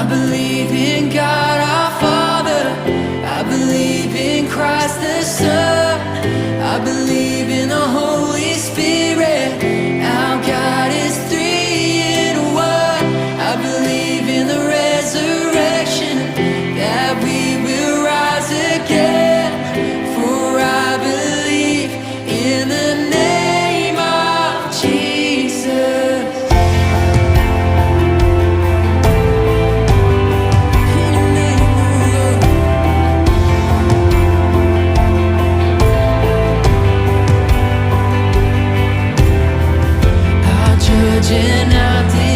believe in God our Father, I believe in Christ the Son, I believe in the Holy Spirit, our God is three in one. I believe in the resurrection, that we will rise again, for I believe in the name of Jesus. Judging out the